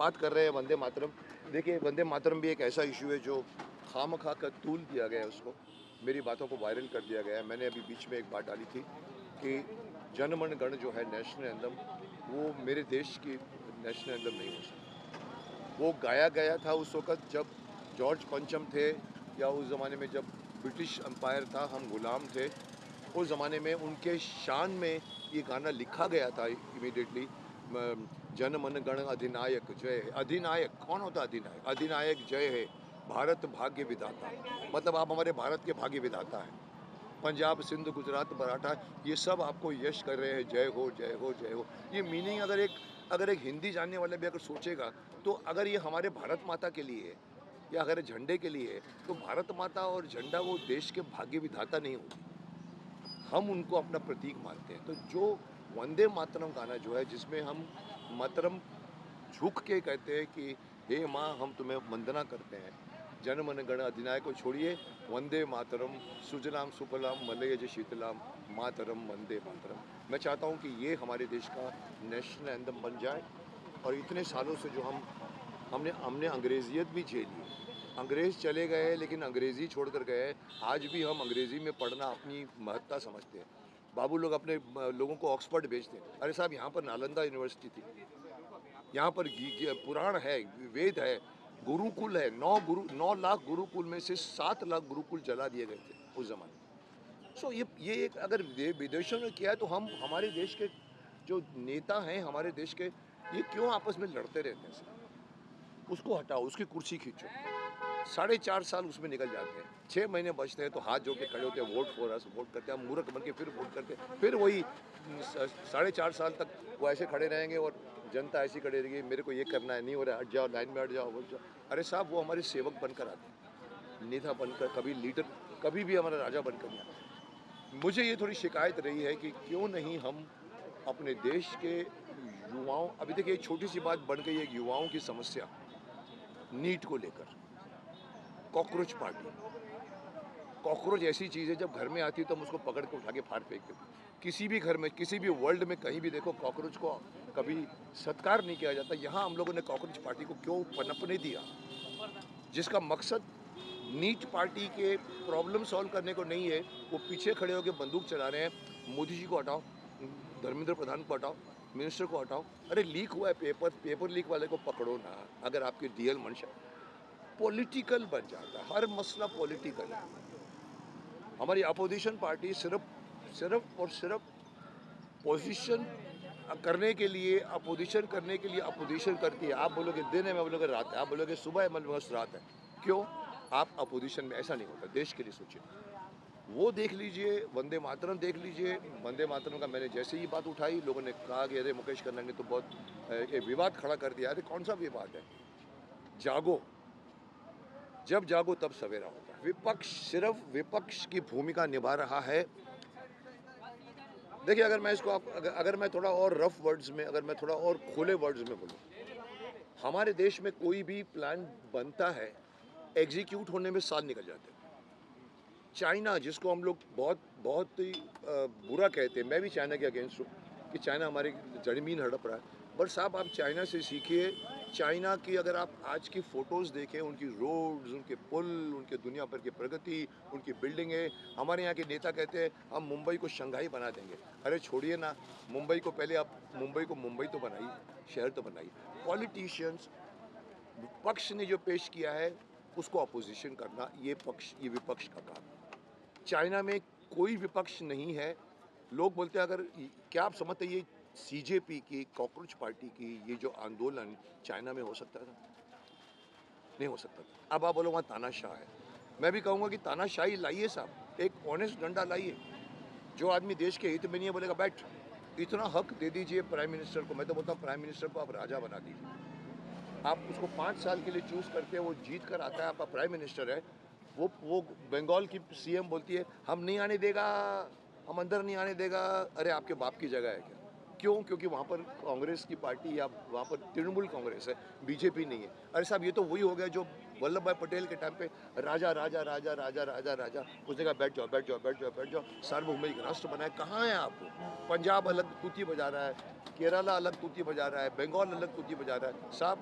बात कर रहे हैं वंदे मातरम। देखिए, वंदे मातरम भी एक ऐसा इशू है जो खामखा का तूल दिया गया है उसको। मेरी बातों को वायरल कर दिया गया है। मैंने अभी बीच में एक बात डाली थी कि जन मन गण जो है नेशनल एंथम, वो मेरे देश की नेशनल एंथम नहीं हो सकता। वो गाया गया था उस वक़्त जब जॉर्ज पंचम थे, या उस ज़माने में जब ब्रिटिश एम्पायर था, हम गुलाम थे। उस ज़माने में उनके शान में ये गाना लिखा गया था इमीडिएटली। जन मन गण अधिनायक जय है। अधिनायक कौन होता है? अधिनायक, अधिनायक जय है, भारत भाग्य विधाता। मतलब आप हमारे भारत के भाग्य विधाता हैं। पंजाब सिंध गुजरात मराठा, ये सब आपको यश कर रहे हैं, जय हो जय हो जय हो। ये मीनिंग अगर एक हिंदी जानने वाला भी अगर सोचेगा, तो अगर ये हमारे भारत माता के लिए है या अगर झंडे के लिए है, तो भारत माता और झंडा वो देश के भाग्य विधाता नहीं होती, हम उनको अपना प्रतीक मानते हैं। तो जो वंदे मातरम गाना जो है, जिसमें हम मातरम झुक के कहते हैं कि हे माँ, हम तुम्हें वंदना करते हैं, जन मन गण अधिनायक को छोड़िए, वंदे मातरम, सुजलाम सुफलाम मलयज शीतलाम, मातरम वंदे मातरम। मैं चाहता हूँ कि ये हमारे देश का नेशनल एंथम बन जाए। और इतने सालों से जो हमने हमने अंग्रेजियत भी झेली है। अंग्रेज़ चले गए लेकिन अंग्रेज़ी छोड़कर गए। आज भी हम अंग्रेज़ी में पढ़ना अपनी महत्ता समझते हैं। बाबू लोग अपने लोगों को ऑक्सफोर्ड भेजते हैं। अरे साहब, यहाँ पर नालंदा यूनिवर्सिटी थी, यहाँ पर पुराण है, वेद है, गुरुकुल है। 9 लाख गुरुकुल में से 7 लाख गुरुकुल जला दिए गए थे उस ज़माने में। सो ये एक अगर विदेशों ने किया है, तो हम हमारे देश के जो नेता हैं, हमारे देश के, ये क्यों आपस में लड़ते रहते हैं सर? उसको हटाओ, उसकी कुर्सी खींचो। 4.5 साल उसमें निकल जाते हैं, 6 महीने बचते हैं तो हाथ जोड़ के खड़े होते हैं, वोट फॉर अस, वोट करते हैं, हम मूर्ख बन के फिर वोट करते हैं, फिर वही 4.5 साल तक वो ऐसे खड़े रहेंगे और जनता ऐसी खड़ी रहेगी, मेरे को ये करना है, नहीं हो रहा है, हट जाओ, लाइन में हट जाओ, हट जाओ। अरे साहब, वो हमारे सेवक बनकर आते हैं, नेता बनकर, कभी लीडर, कभी भी हमारा राजा बनकर नहीं आते। मुझे ये थोड़ी शिकायत रही है कि क्यों नहीं हम अपने देश के युवाओं, अभी देखिए एक छोटी सी बात बन गई है, एक युवाओं की समस्या नीट को लेकर। कॉकरोच पार्टी, कॉकरोच ऐसी चीज़ है, जब घर में आती है तो हम उसको पकड़ के उठा के फाड़ फेंक देते हैं। किसी भी घर में, किसी भी वर्ल्ड में कहीं भी देखो, कॉकरोच को कभी सत्कार नहीं किया जाता। यहाँ हम लोगों ने कॉकरोच पार्टी को क्यों पनपने दिया, जिसका मकसद नीट पार्टी के प्रॉब्लम सॉल्व करने को नहीं है। वो पीछे खड़े होकर बंदूक चला रहे हैं, मोदी जी को हटाओ, धर्मेंद्र प्रधान को हटाओ, मिनिस्टर को हटाओ। अरे लीक हुआ है पेपर, पेपर लीक वाले को पकड़ो ना, अगर आपकी रियल मंशा। पॉलिटिकल बन जाता है, हर मसला पॉलिटिकल है। हमारी अपोजिशन पार्टी सिर्फ सिर्फ और सिर्फ पोजीशन करने के लिए, अपोजिशन करने के लिए अपोजिशन करती है। आप बोलोगे दिन है, मैं बोलोगे रात है, आप बोलोगे सुबह है, मैं बोलोगे रात है। क्यों? आप अपोजिशन में, ऐसा नहीं होता। देश के लिए सोचिए। वो देख लीजिए, वंदे मातरम देख लीजिए। वंदे मातरम का मैंने जैसे ही बात उठाई, लोगों ने कहा कि अरे मुकेश खन्ना ने तो बहुत एक विवाद खड़ा कर दिया। अरे कौन सा विवाद है? जागो, जब जागो तब सवेरा होता है। विपक्ष सिर्फ विपक्ष की भूमिका निभा रहा है। देखिए, अगर मैं इसको अगर मैं थोड़ा और रफ वर्ड्स में, अगर मैं थोड़ा और खुले वर्ड्स में बोलूँ, हमारे देश में कोई भी प्लान बनता है, एग्जीक्यूट होने में साल निकल जाते हैं। चाइना, जिसको हम लोग बहुत बहुत ही बुरा कहते हैं, मैं भी चाइना के अगेंस्ट हूँ कि चाइना हमारी ज़मीन हड़प रहा है। बट साहब, आप चाइना से सीखिए। चाइना की अगर आप आज की फ़ोटोज़ देखें, उनकी रोड्स, उनके पुल, उनके दुनिया भर की प्रगति, उनकी बिल्डिंगें। हमारे यहाँ के नेता कहते हैं हम मुंबई को शंघाई बना देंगे। अरे छोड़िए ना, मुंबई को पहले आप मुंबई को मुंबई तो बनाइए, शहर तो बनाइए। पॉलिटिशियंस, पक्ष ने जो पेश किया है उसको अपोजिशन करना, ये विपक्ष का काम है। चाइना में कोई विपक्ष नहीं है। लोग बोलते हैं, अगर क्या आप समझते हैं ये सीजेपी की, कॉकरोच पार्टी की, ये जो आंदोलन चाइना में हो सकता था? नहीं हो सकता था। अब आप बोलो वहाँ तानाशाह है। मैं भी कहूँगा कि तानाशाही लाइए साहब, एक ऑनेस्ट डंडा लाइए। जो आदमी देश के हित में नहीं है, बोलेगा बैठ। इतना हक दे दीजिए प्राइम मिनिस्टर को। मैं तो बोलता हूँ प्राइम मिनिस्टर को आप राजा बना दीजिए। आप उसको 5 साल के लिए चूज़ करते हैं, वो जीत कर आता है, आपका प्राइम मिनिस्टर है। वो बंगाल की सीएम बोलती है हम नहीं आने देगा, हम अंदर नहीं आने देगा। अरे आपके बाप की जगह है क्या? क्यों? क्योंकि वहाँ पर कांग्रेस की पार्टी, या वहाँ पर तृणमूल कांग्रेस है, बीजेपी नहीं है। अरे साहब, ये तो वही हो गया जो वल्लभ भाई पटेल के टाइम पे राजा राजा राजा राजा राजा राजा, उसने कहा बैठ जाओ बैठ जाओ बैठ जाओ बैठ जाओ, सार्वभौमिक राष्ट्र बनाए। कहाँ है आप? पंजाब अलग तूती बजा रहा है, केरला अलग तूती बजा रहा है, बंगाल अलग तूती बजा रहा है। साहब,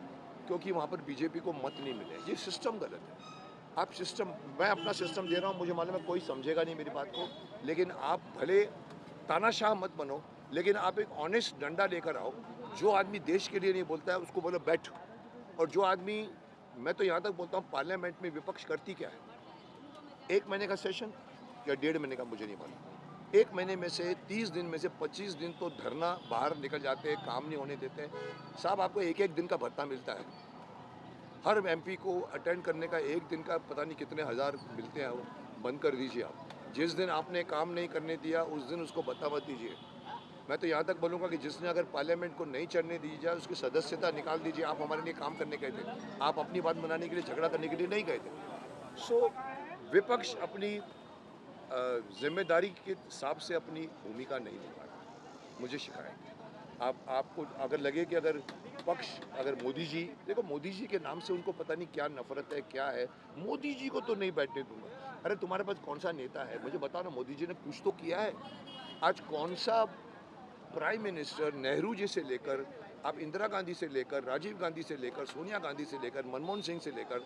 क्योंकि वहाँ पर बीजेपी को मत नहीं मिले। ये सिस्टम गलत है। आप सिस्टम, मैं अपना सिस्टम दे रहा हूँ, मुझे मालूम है कोई समझेगा नहीं मेरी बात को, लेकिन आप भले तानाशाह मत बनो, लेकिन आप एक ऑनेस्ट डंडा लेकर आओ। जो आदमी देश के लिए नहीं बोलता है उसको बोलो बैठ, और जो आदमी, मैं तो यहाँ तक बोलता हूँ पार्लियामेंट में विपक्ष करती क्या है, 1 महीने का सेशन या 1.5 महीने का मुझे नहीं मालूम, 1 महीने में से 30 दिन में से 25 दिन तो धरना, बाहर निकल जाते हैं, काम नहीं होने देते हैं। साहब आपको एक एक दिन का भत्ता मिलता है, हर एमपी को अटेंड करने का 1 दिन का पता नहीं कितने हज़ार मिलते हैं, वो बंद कर दीजिए आप। जिस दिन आपने काम नहीं करने दिया उस दिन उसको भत्ता मत दीजिए। मैं तो यहाँ तक बोलूँगा कि जिसने अगर पार्लियामेंट को नहीं चढ़ने दी जाए उसकी सदस्यता निकाल दीजिए। आप हमारे लिए काम करने गए थे, आप अपनी बात मनाने के लिए, झगड़ा करने के लिए नहीं गए थे। सो विपक्ष अपनी जिम्मेदारी के हिसाब से अपनी भूमिका नहीं निभा रहा, मुझे शिकायत है। आपको अगर लगे कि अगर पक्ष, अगर मोदी जी, देखो मोदी जी के नाम से उनको पता नहीं क्या नफरत है, क्या है, मोदी जी को तो नहीं बैठने दूंगा। अरे तुम्हारे पास कौन सा नेता है मुझे बताओ ना, मोदी जी ने कुछ तो किया है? आज कौन सा प्राइम मिनिस्टर, नेहरू जी से लेकर, आप इंदिरा गांधी से लेकर, राजीव गांधी से लेकर, सोनिया गांधी से लेकर, मनमोहन सिंह से लेकर,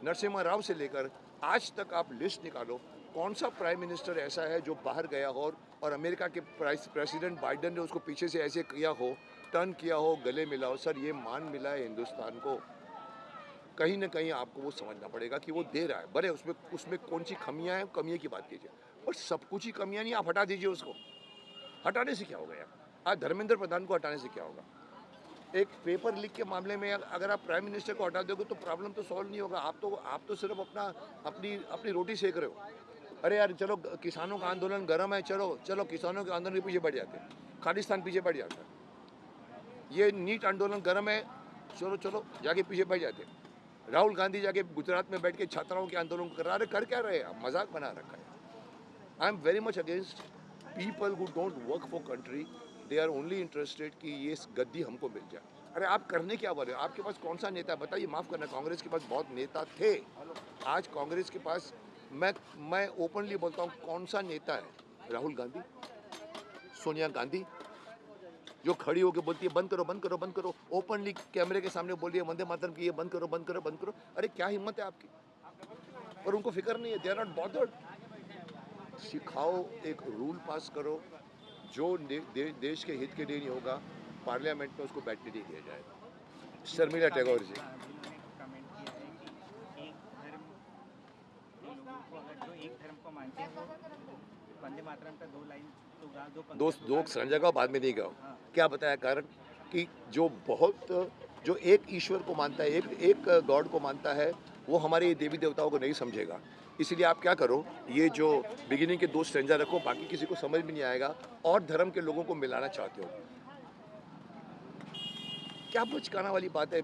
नरसिम्हा राव से लेकर, आज तक आप लिस्ट निकालो, कौन सा प्राइम मिनिस्टर ऐसा है जो बाहर गया हो और अमेरिका के प्रेसिडेंट बाइडेन ने उसको पीछे से ऐसे किया हो, टर्न किया हो, गले मिला हो? सर ये मान मिला है हिंदुस्तान को, कहीं ना कहीं आपको वो समझना पड़ेगा कि वो दे रहा है। बड़े उसमें उसमें कौन सी कमियां हैं, कमियों की बात कीजिए, और सब कुछ ही कमियां नहीं, आप हटा दीजिए उसको। हटाने से क्या होगा यार? आज धर्मेंद्र प्रधान को हटाने से क्या होगा? एक पेपर लीक के मामले में अगर आप प्राइम मिनिस्टर को हटा दोगे तो प्रॉब्लम तो सॉल्व नहीं होगा। आप तो सिर्फ अपनी अपनी रोटी सेक रहे हो। अरे यार चलो किसानों का आंदोलन गर्म है, चलो चलो किसानों के आंदोलन के पीछे बढ़ जाते हैं, खालिस्तान पीछे बढ़ जाता है। ये नीट आंदोलन गर्म है, चलो चलो जाके पीछे बढ़ जाते हैं। राहुल गांधी जाके गुजरात में बैठ के छात्राओं के आंदोलन कर रहा है, कर क्या रहे हैं आप? मजाक बना रखा है। I am very much against people who don't work for country, they are only interested कि ये गद्दी हमको मिल जाए। अरे आप करने क्या वाले हो? आपके पास कौन सा नेता है बताइए? माफ़ करना, कांग्रेस के पास बहुत नेता थे, आज कांग्रेस के पास, मैं ओपनली बोलता हूँ, कौन सा नेता है? राहुल गांधी, सोनिया गांधी, जो खड़ी होकर बोलती है बंद करो बंद करो बंद करो, ओपनली कैमरे के सामने बोल रही है वंदे मातरम की, ये बंद करो बंद करो बंद करो। अरे क्या हिम्मत है आपकी? और उनको फिक्र नहीं है, दे आर नॉट बॉदर्ड। सिखाओ, एक रूल पास करो जो देश के हित के लिए नहीं होगा, पार्लियामेंट में उसको बैठने नहीं दिया जाएगा। शर्मिला टैगोर जी, एक धर्म को मानते हैं वो वंदे मातरम का 2 लाइन तो गा दो, दो संजय का बाद में नहीं गाओ। क्या बताया कारण? कि जो एक ईश्वर को मानता है, एक गॉड को मानता है, वो हमारे देवी देवताओं को नहीं समझेगा। इसलिए आप क्या करो, ये जो बिगिनिंग के 2 स्टैंजा रखो, बाकी किसी को समझ में नहीं आएगा, और धर्म के लोगों को मिलाना चाहते हो। क्या बचकाना वाली बात है?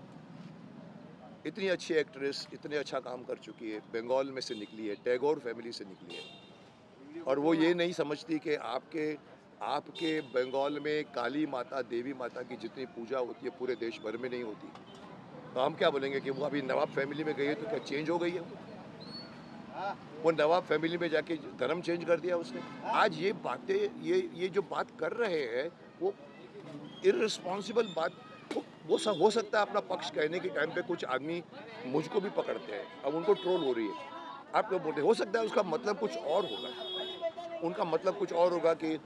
इतनी अच्छी एक्ट्रेस, इतने अच्छा काम कर चुकी है, बंगाल में से निकली है, टैगोर फैमिली से निकली है, और वो ये नहीं समझती कि आपके बंगाल में काली माता, देवी माता की जितनी पूजा होती है पूरे देश भर में नहीं होती। तो हम क्या बोलेंगे कि वो अभी नवाब फैमिली में गई है तो क्या चेंज हो गई है? वो नवाब फैमिली में जाके धर्म चेंज कर दिया उसने। आज ये बातें, ये जो बात कर रहे हैं वो इररिस्पॉन्सिबल बात, वो सब हो सकता है अपना पक्ष कहने के टाइम पे कुछ आदमी मुझको भी पकड़ते हैं, अब उनको ट्रोल हो रही है, आप क्या बोलते, हो सकता है उसका मतलब कुछ और होगा, उनका मतलब कुछ और होगा कि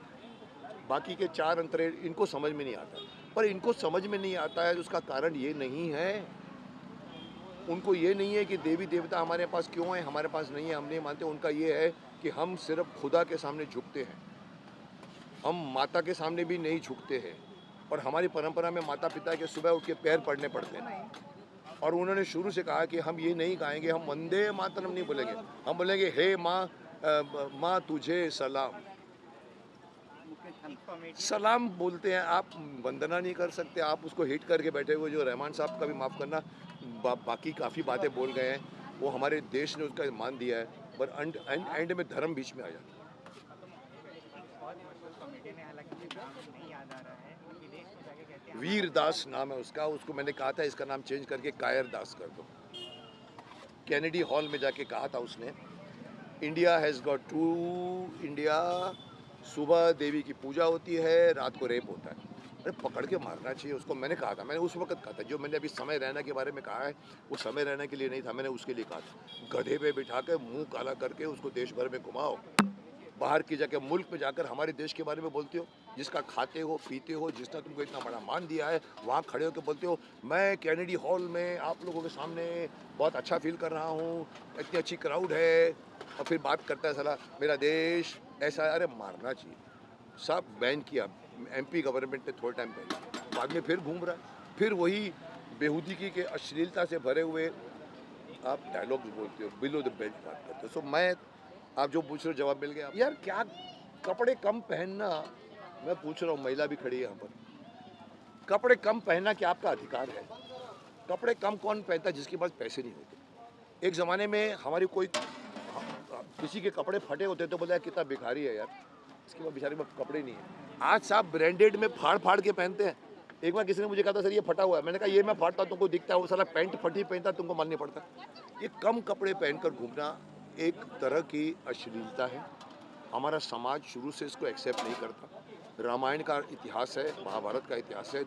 बाकी के 4 अंतरे इनको समझ में नहीं आता। पर इनको समझ में नहीं आता है उसका कारण ये नहीं है, उनको ये नहीं है कि देवी देवता हमारे पास क्यों है, हमारे पास नहीं है, हम नहीं मानते। उनका ये है कि हम सिर्फ खुदा के सामने झुकते हैं, हम माता के सामने भी नहीं झुकते हैं, और हमारी परंपरा में माता पिता के सुबह उठ के पैर पड़ने पड़ते हैं। और उन्होंने शुरू से कहा कि हम ये नहीं गाएंगे, हम वंदे मातरम नहीं बोलेंगे, हम बोलेंगे हे माँ तुझे सलाम। सलाम बोलते हैं, आप वंदना नहीं कर सकते, आप उसको हिट करके बैठे हुए जो रहमान साहब का भी माफ़ करना, बाकी काफ़ी बातें बोल गए हैं, वो हमारे देश ने उसका मान दिया है, पर एंड में धर्म बीच में आ जाता है। वीरदास नाम है उसका, उसको मैंने कहा था इसका नाम चेंज करके कायर दास कर दो। कैनेडी हॉल में जाके कहा था उसने, India has got to India, सुबह देवी की पूजा होती है, रात को रेप होता है। अरे पकड़ के मारना चाहिए उसको। मैंने कहा था, मैंने उस वक्त कहा था, जो मैंने अभी समय रैना के बारे में कहा है वो समय रैना के लिए नहीं था, मैंने उसके लिए कहा था। गधे पे बिठा के मुंह काला करके उसको देश भर में घुमाओ, बाहर की जाके मुल्क में जाकर हमारे देश के बारे में बोलते हो, जिसका खाते हो पीते हो, जिसने तुमको इतना बड़ा मान दिया है, वहाँ खड़े होकर बोलते हो मैं कैनेडी हॉल में आप लोगों के सामने बहुत अच्छा फील कर रहा हूँ, इतनी अच्छी क्राउड है, और फिर बात करता है साला मेरा देश ऐसा है। अरे मारना चाहिए। सब बैन किया, एमपी गवर्नमेंट ने थोड़ा टाइम बैन किया, बाद में फिर घूम रहा है, फिर वही बेहूदगी के अश्लीलता से भरे हुए आप डायलॉग्स बोलते हो, बिलो द बेल्ट बात करते हो। सो मैं, आप जो पूछ रहे हो जवाब मिल गया यार। क्या कपड़े कम पहनना, मैं पूछ रहा हूँ, महिला भी खड़ी है यहाँ पर, कपड़े कम पहनना क्या आपका अधिकार है? कपड़े कम कौन पहनता है? जिसके पास पैसे नहीं होते। एक ज़माने में हमारी कोई किसी के कपड़े फटे होते तो बोला कितना भिखारी है यार, इसके पास बेचारे में कपड़े नहीं है। आज साहब ब्रांडेड में फाड़ फाड़ के पहनते हैं। एक बार किसी ने मुझे कहा था सर ये फटा हुआ है, मैंने कहा ये मैं फाड़ता तुमको दिखता है, वो साला पैंट फटी पहनता तुमको माननी पड़ता। ये कम कपड़े पहनकर घूमना एक तरह की अश्लीलता है। हमारा समाज शुरू से इसको एक्सेप्ट नहीं करता। रामायण का इतिहास है, महाभारत का इतिहास है,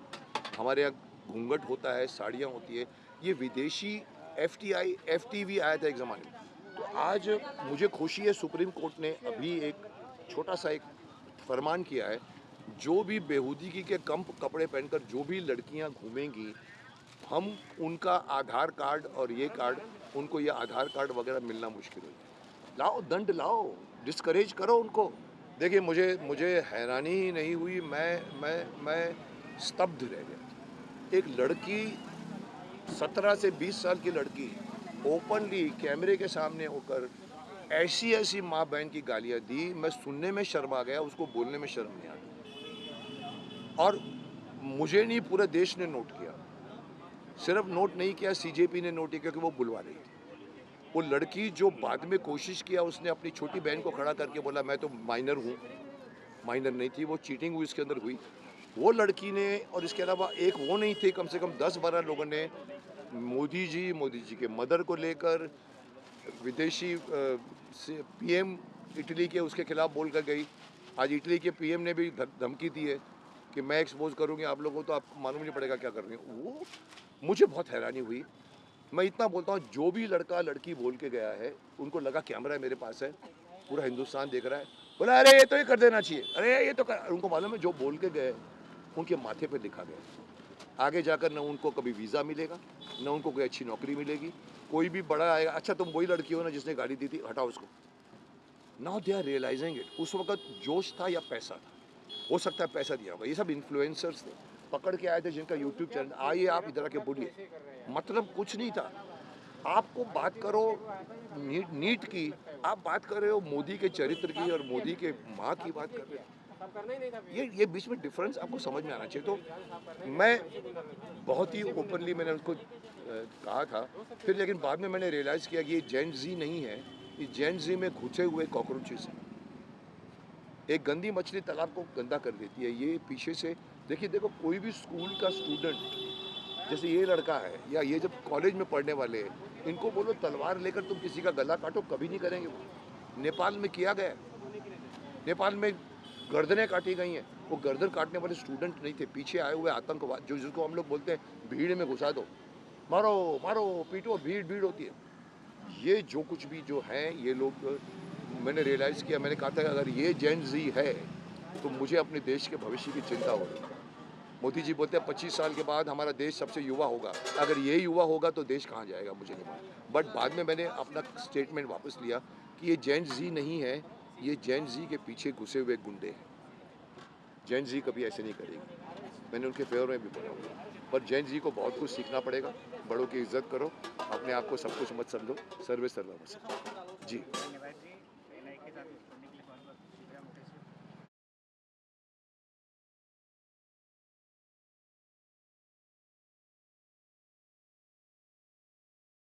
हमारे यहाँ घूंघट होता है, साड़ियाँ होती है। ये विदेशी FTV आया था एक ज़माने में। तो आज मुझे खुशी है सुप्रीम कोर्ट ने अभी एक छोटा सा एक फरमान किया है, जो भी बेहूदगी के कम कपड़े पहनकर जो भी लड़कियां घूमेंगी, हम उनका आधार कार्ड और ये कार्ड, उनको ये आधार कार्ड वगैरह मिलना मुश्किल हो जाए। लाओ दंड लाओ, डिस्करेज करो उनको। देखिए मुझे हैरानी ही नहीं हुई, मैं स्तब्ध रह गया। एक लड़की 17 से 20 साल की लड़की ओपनली कैमरे के सामने होकर ऐसी ऐसी माँ बहन की गालियाँ दी, मैं सुनने में शर्मा गया, उसको बोलने में शर्म नहीं आ गई। और मुझे नहीं, पूरे देश ने नोट किया। सिर्फ नोट नहीं किया, CJP ने नोट किया क्योंकि वो बुलवा रही थी। वो लड़की जो बाद में कोशिश किया, उसने अपनी छोटी बहन को खड़ा करके बोला मैं तो माइनर हूँ, माइनर नहीं थी वो, चीटिंग हुई इसके अंदर हुई। वो लड़की ने, और इसके अलावा एक वो नहीं थे, कम से कम 10-12 लोगों ने मोदी जी के मदर को लेकर विदेशी PM इटली के उसके खिलाफ बोल कर गई। आज इटली के PM ने भी धमकी दी है कि मैं एक्सपोज करूँगी आप लोगों को, तो आपको मालूम नहीं पड़ेगा क्या कर रही हूँ। वो मुझे बहुत हैरानी हुई। मैं इतना बोलता हूँ, जो भी लड़का लड़की बोल के गया है, उनको लगा कैमरा मेरे पास है, पूरा हिंदुस्तान देख रहा है, बोला अरे ये तो ये कर देना चाहिए, अरे ये तो कर। उनको मालूम है जो बोल के गए उनके माथे पे लिखा गया। आगे जाकर न उनको कभी वीज़ा मिलेगा, न उनको कोई अच्छी नौकरी मिलेगी। कोई भी बड़ा आएगा, अच्छा तुम वही लड़की हो ना जिसने गाली दी थी, हटाओ उसको। Now they are realising it. उस वक्त जोश था या पैसा था? हो सकता है पैसा दिया होगा। ये सब इन्फ्लुएंसर्स थे, पकड़ के आए थे जिनका यूट्यूब चैनल, आइए आप इधर आके बोलिए। मतलब कुछ नहीं था। आपको बात करो नीट की, आप बात कर रहे हो मोदी के चरित्र की और मोदी के माँ की बात कर रहे हो। ये बीच में डिफरेंस आपको समझ में आना चाहिए। तो मैं बहुत ही ओपनली मैंने उसको कहा था, फिर लेकिन बाद में मैंने रियलाइज़ किया कि ये जेन जी नहीं है, ये जेन जी में घुसे हुए कॉकरोचेस हैं। एक गंदी मछली तालाब को गंदा कर देती है। ये पीछे से देखो कोई भी स्कूल का स्टूडेंट, जैसे ये लड़का है या ये जब कॉलेज में पढ़ने वाले हैं, इनको बोलो तलवार लेकर तुम किसी का गला काटो, कभी नहीं करेंगे वो। नेपाल में किया गया, नेपाल में गर्दनें काटी गई हैं। वो गर्दन काटने वाले स्टूडेंट नहीं थे, पीछे आए हुए आतंकवाद, जो जिसको हम लोग बोलते हैं भीड़ में घुसा दो, मारो मारो पीटो, भीड़ होती है। ये जो कुछ भी जो है ये लोग, मैंने रियलाइज़ किया, मैंने कहा था अगर ये जेन जी है तो मुझे अपने देश के भविष्य की चिंता हो रही है। मोदी जी बोलते हैं 25 साल के बाद हमारा देश सबसे युवा होगा, अगर ये युवा होगा तो देश कहाँ जाएगा मुझे नहीं मालूम। बट बाद में मैंने अपना स्टेटमेंट वापस लिया कि ये जेन जी नहीं है, ये जेन जी के पीछे घुसे हुए गुंडे हैं। जेन जी कभी ऐसे नहीं करेगी, मैंने उनके फेवर में भी बोला। पर जेन जी को बहुत कुछ सीखना पड़ेगा। बड़ों की इज्जत करो, अपने आप को सब कुछ मत समझो, सर्वे सर्वम जी।